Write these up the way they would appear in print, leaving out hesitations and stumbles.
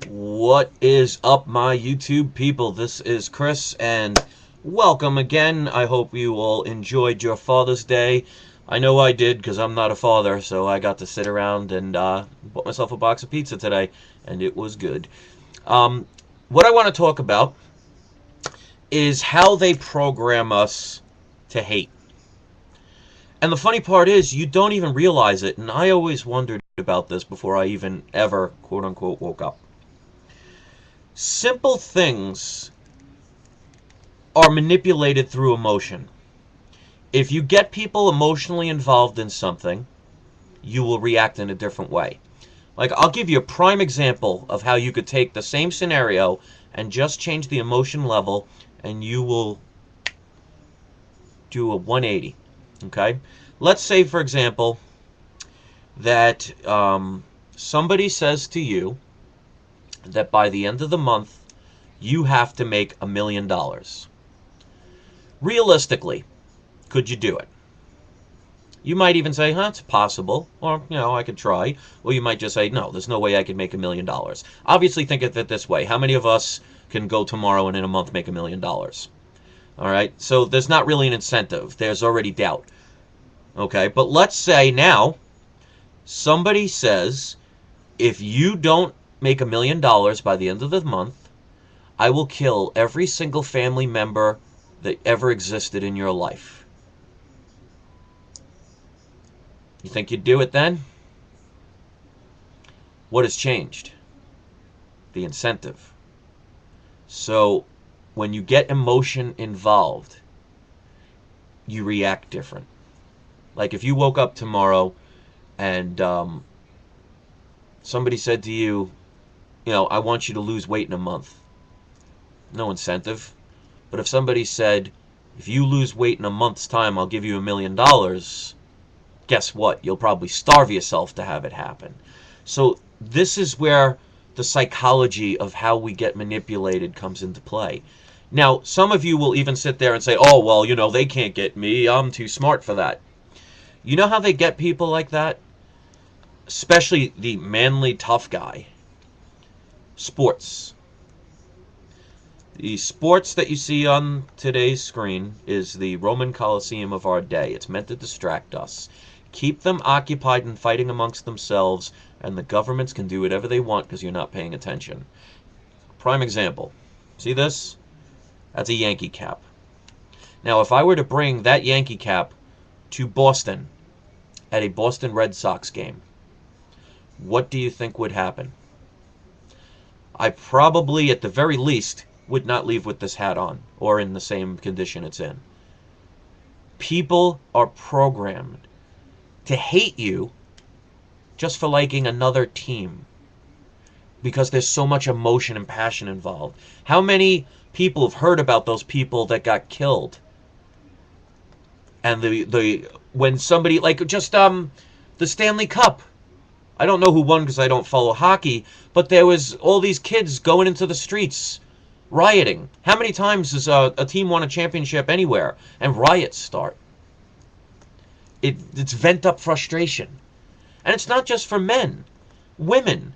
What is up, my YouTube people? This is Chris, and welcome again. I hope you all enjoyed your Father's Day. I know I did, because I'm not a father, so I got to sit around and bought myself a box of pizza today, and it was good. Um, what I want to talk about is how they program us to hate. And the funny part is, you don't even realize it, and I always wondered about this before I even ever, quote unquote, woke up. Simple things are manipulated through emotion. If you get people emotionally involved in something, you will react in a different way. Like, I'll give you a prime example of how you could take the same scenario and just change the emotion level, and you will do a 180. Okay? Let's say, for example, that somebody says to you that by the end of the month, you have to make $1 million. Realistically, could you do it? You might even say, huh, it's possible, or, I could try. Or you might just say, no, there's no way I could make $1 million. Obviously, think of it this way. How many of us can go tomorrow and in a month make $1 million? All right, so there's not really an incentive. There's already doubt. Okay, but let's say now somebody says, if you don't make $1 million by the end of the month, I will kill every single family member that ever existed in your life. You think you'd do it then? What has changed? The incentive. So when you get emotion involved, you react different. Like if you woke up tomorrow and somebody said to you, I want you to lose weight in a month. No incentive. But if somebody said, if you lose weight in a month's time, I'll give you $1 million, guess what? You'll probably starve yourself to have it happen. So this is where the psychology of how we get manipulated comes into play. Now, some of you will even sit there and say, oh, well, they can't get me. I'm too smart for that. You know how they get people like that? Especially the manly tough guy. Sports. The sports that you see on today's screen is the Roman Colosseum of our day. It's meant to distract us. Keep them occupied and fighting amongst themselves, and the governments can do whatever they want because you're not paying attention. Prime example. See this? That's a Yankee cap. Now, if I were to bring that Yankee cap to Boston at a Boston Red Sox game, what do you think would happen? I probably, at the very least, would not leave with this hat on or in the same condition it's in. People are programmed to hate you just for liking another team because there's so much emotion and passion involved. How many people have heard about those people that got killed? And the when somebody like just the Stanley Cup. I don't know who won because I don't follow hockey, but there was all these kids going into the streets rioting. How many times has a team won a championship anywhere and riots start? It's vent up frustration. And it's not just for men. Women.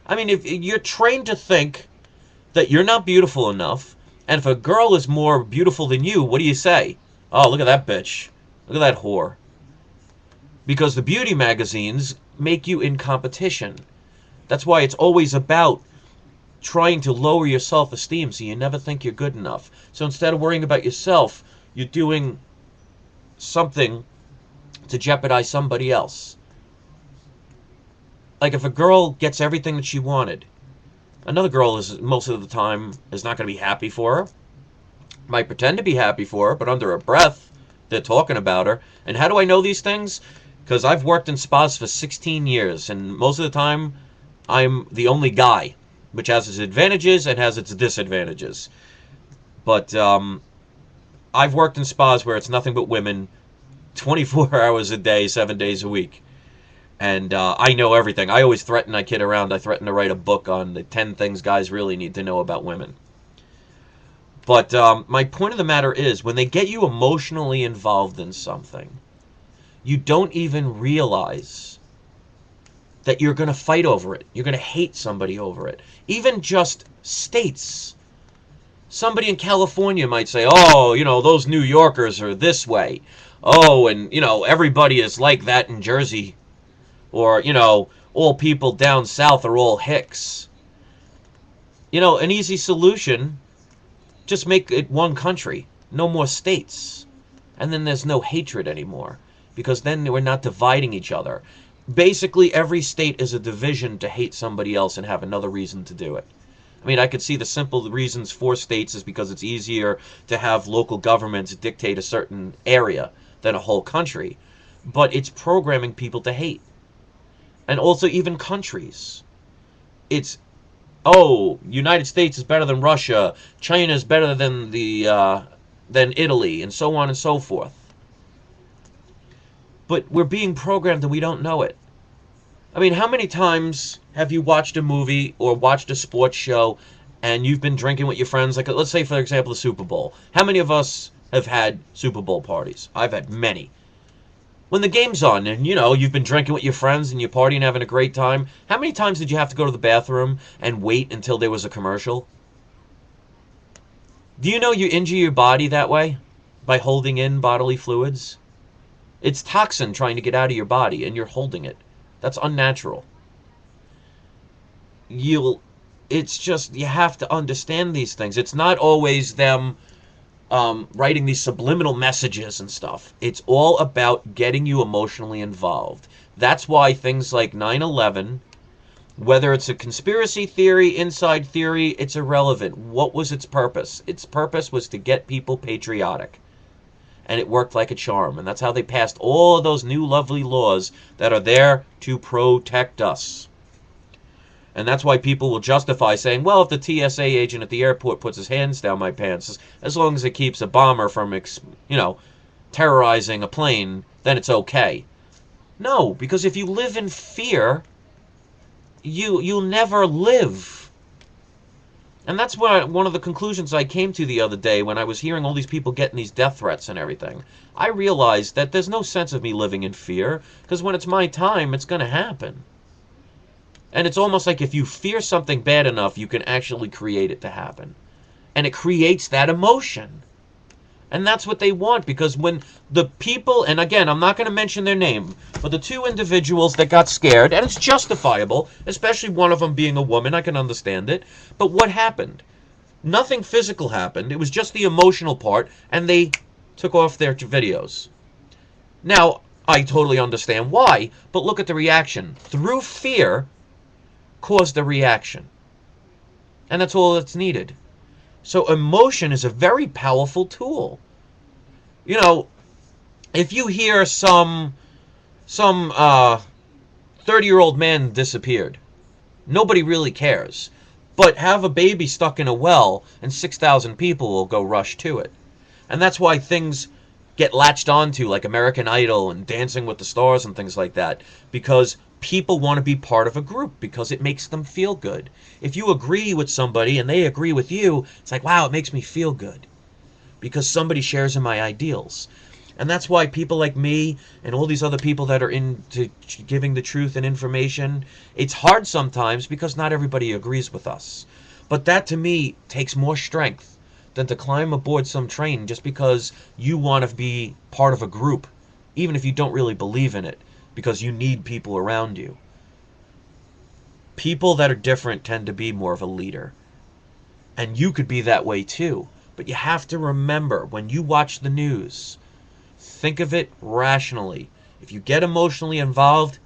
I mean, if you're trained to think that you're not beautiful enough, and if a girl is more beautiful than you, what do you say? Oh, look at that bitch. Look at that whore. Because the beauty magazines make you in competition. That's why it's always about trying to lower your self-esteem so you never think you're good enough. So instead of worrying about yourself, you're doing something to jeopardize somebody else. Like if a girl gets everything that she wanted, another girl is most of the time is not going to be happy for her. Might pretend to be happy for her, but under her breath, they're talking about her. And how do I know these things? Because I've worked in spas for 16 years, and most of the time, I'm the only guy, which has its advantages and has its disadvantages. But I've worked in spas where it's nothing but women, 24 hours a day, 7 days a week. And I know everything. I always threaten, I kid around, I threaten to write a book on the 10 things guys really need to know about women. But my point of the matter is, when they get you emotionally involved in something, you don't even realize that you're going to fight over it. You're going to hate somebody over it. Even just states. Somebody in California might say, oh, those New Yorkers are this way. Oh, and, everybody is like that in Jersey. Or, all people down south are all hicks. An easy solution, just make it one country. No more states. And then there's no hatred anymore. Because then we're not dividing each other. Basically, every state is a division to hate somebody else and have another reason to do it. I mean, I could see the simple reasons for states is because it's easier to have local governments dictate a certain area than a whole country. But it's programming people to hate. And also even countries. It's, United States is better than Russia, China is better than than Italy, and so on and so forth. But we're being programmed and we don't know it. I mean, how many times have you watched a movie or watched a sports show and you've been drinking with your friends? Like, let's say, for example, the Super Bowl. How many of us have had Super Bowl parties? I've had many. When the game's on and, you've been drinking with your friends and you're partying and having a great time, how many times did you have to go to the bathroom and wait until there was a commercial? Do you know you injure your body that way? By holding in bodily fluids? It's toxin trying to get out of your body and you're holding it. That's unnatural. It's just, you have to understand these things. It's not always them writing these subliminal messages and stuff. It's all about getting you emotionally involved. That's why things like 9/11, whether it's a conspiracy theory, inside theory, it's irrelevant. What was its purpose? Its purpose was to get people patriotic. And it worked like a charm. And that's how they passed all of those new lovely laws that are there to protect us. And that's why people will justify saying, well, if the TSA agent at the airport puts his hands down my pants, as long as it keeps a bomber from, terrorizing a plane, then it's okay. No, because if you live in fear, you'll never live. And that's one of the conclusions I came to the other day when I was hearing all these people getting these death threats and everything. I realized that there's no sense of me living in fear, because when it's my time, it's going to happen. And it's almost like if you fear something bad enough, you can actually create it to happen. And it creates that emotion. And that's what they want, because when the people, and again, I'm not going to mention their name, but the two individuals that got scared, and it's justifiable, especially one of them being a woman, I can understand it, but what happened? Nothing physical happened, it was just the emotional part, and they took off their videos. Now, I totally understand why, but look at the reaction. Through fear, caused a reaction. And that's all that's needed. So emotion is a very powerful tool. If you hear some 30-year-old man disappeared, nobody really cares. But have a baby stuck in a well and 6,000 people will go rush to it. And that's why things get latched onto, like American Idol and Dancing with the Stars and things like that, because people want to be part of a group because it makes them feel good. If you agree with somebody and they agree with you, it's like, wow, it makes me feel good because somebody shares in my ideals. And that's why people like me and all these other people that are into giving the truth and information, it's hard sometimes because not everybody agrees with us. But that to me takes more strength than to climb aboard some train just because you want to be part of a group, even if you don't really believe in it, because you need people around you. People that are different tend to be more of a leader. And you could be that way too. But you have to remember, when you watch the news, think of it rationally. If you get emotionally involved,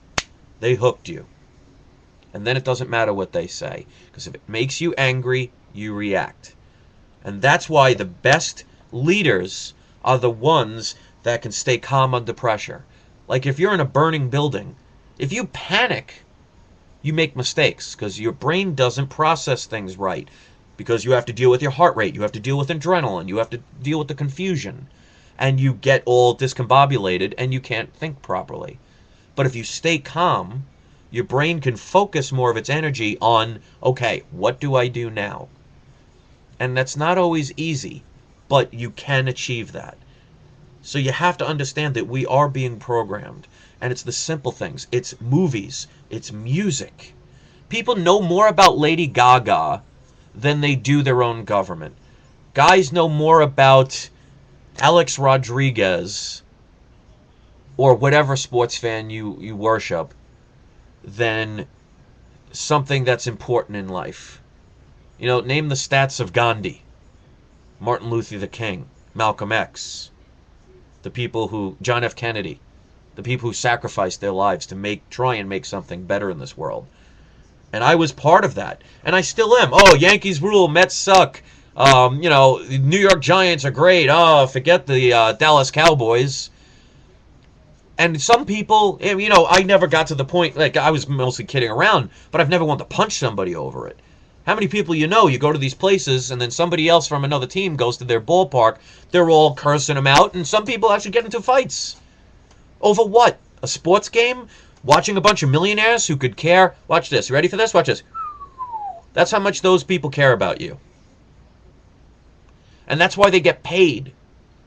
they hooked you. And then it doesn't matter what they say. Because if it makes you angry, you react. And that's why the best leaders are the ones that can stay calm under pressure. Like if you're in a burning building, if you panic, you make mistakes because your brain doesn't process things right. Because you have to deal with your heart rate, you have to deal with adrenaline, you have to deal with the confusion. And you get all discombobulated and you can't think properly. But if you stay calm, your brain can focus more of its energy on, okay, what do I do now? And that's not always easy, but you can achieve that. So you have to understand that we are being programmed. And it's the simple things. It's movies. It's music. People know more about Lady Gaga than they do their own government. Guys know more about Alex Rodriguez or whatever sports fan you worship than something that's important in life. You know, name the stats of Gandhi, Martin Luther King, Malcolm X, the people who, John F. Kennedy, the people who sacrificed their lives to try and make something better in this world. And I was part of that. And I still am. Oh, Yankees rule, Mets suck. New York Giants are great. Oh, forget the Dallas Cowboys. And some people, I never got to the point, like, I was mostly kidding around, but I've never wanted to punch somebody over it. How many people you go to these places, and then somebody else from another team goes to their ballpark, they're all cursing them out, and some people actually get into fights. Over what? A sports game? Watching a bunch of millionaires who could care? Watch this. You ready for this? Watch this. That's how much those people care about you. And that's why they get paid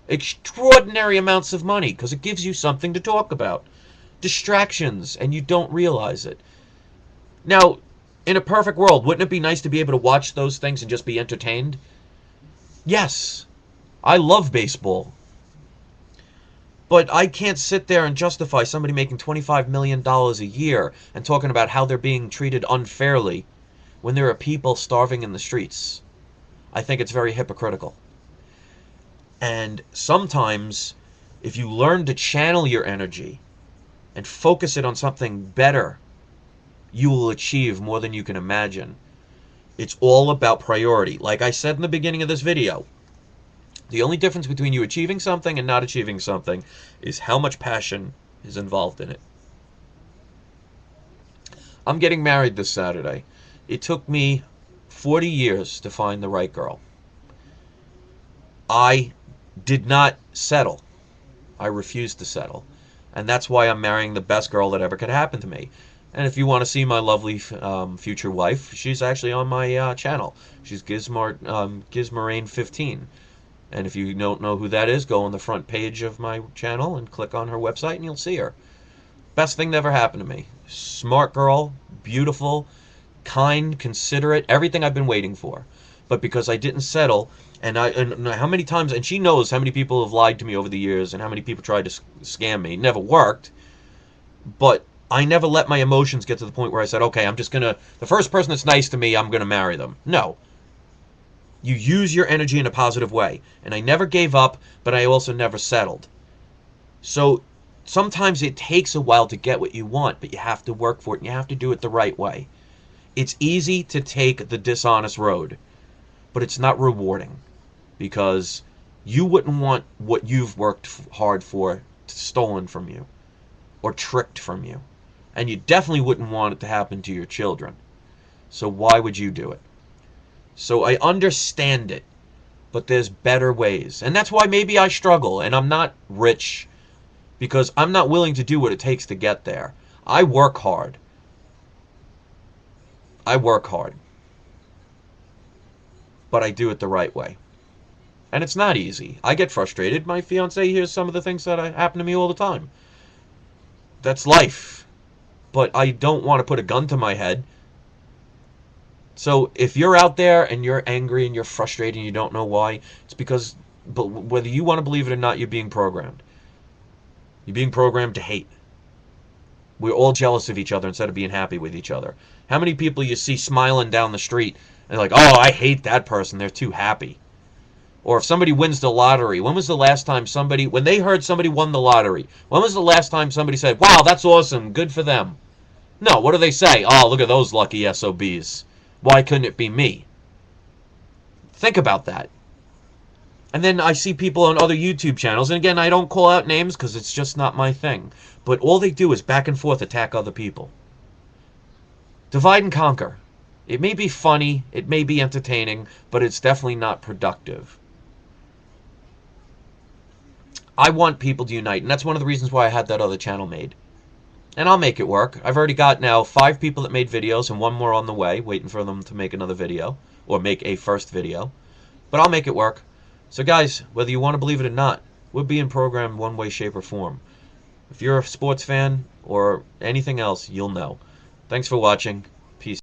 extraordinary amounts of money, because it gives you something to talk about. Distractions, and you don't realize it. Now, in a perfect world, wouldn't it be nice to be able to watch those things and just be entertained? Yes. I love baseball. But I can't sit there and justify somebody making $25 million a year and talking about how they're being treated unfairly when there are people starving in the streets. I think it's very hypocritical. And sometimes, if you learn to channel your energy and focus it on something better, you will achieve more than you can imagine. It's all about priority. Like I said in the beginning of this video, the only difference between you achieving something and not achieving something is how much passion is involved in it. I'm getting married this Saturday. It took me 40 years to find the right girl. I did not settle. I refused to settle. And that's why I'm marrying the best girl that ever could happen to me. And if you want to see my lovely future wife, she's actually on my channel. She's Gizmarane15. And if you don't know who that is, go on the front page of my channel and click on her website and you'll see her. Best thing that ever happened to me. Smart girl, beautiful, kind, considerate, everything I've been waiting for. But because I didn't settle, and how many times, and she knows how many people have lied to me over the years and how many people tried to scam me. It never worked. But I never let my emotions get to the point where I said, okay, the first person that's nice to me, I'm going to marry them. No. You use your energy in a positive way. And I never gave up, but I also never settled. So sometimes it takes a while to get what you want, but you have to work for it, and you have to do it the right way. It's easy to take the dishonest road, but it's not rewarding, because you wouldn't want what you've worked hard for stolen from you or tricked from you. And you definitely wouldn't want it to happen to your children. So why would you do it? So I understand it, but there's better ways. And that's why maybe I struggle, and I'm not rich, because I'm not willing to do what it takes to get there. I work hard. I work hard. But I do it the right way. And it's not easy. I get frustrated. My fiance hears some of the things that happen to me all the time. That's life. But I don't want to put a gun to my head. So if you're out there and you're angry and you're frustrated and you don't know why, it's because, but whether you want to believe it or not, you're being programmed. You're being programmed to hate. We're all jealous of each other instead of being happy with each other. How many people you see smiling down the street and they're like, oh, I hate that person, they're too happy. Or if somebody wins the lottery, when was the last time when they heard somebody won the lottery, when was the last time somebody said, wow, that's awesome, good for them? No, what do they say? Oh, look at those lucky SOBs. Why couldn't it be me? Think about that. And then I see people on other YouTube channels, and again, I don't call out names because it's just not my thing. But all they do is back and forth attack other people. Divide and conquer. It may be funny, it may be entertaining, but it's definitely not productive. I want people to unite, and that's one of the reasons why I had that other channel made. And I'll make it work. I've already got now 5 people that made videos and 1 more on the way, waiting for them to make another video, or make a first video. But I'll make it work. So guys, whether you want to believe it or not, we're being programmed one way, shape, or form. If you're a sports fan or anything else, you'll know. Thanks for watching. Peace.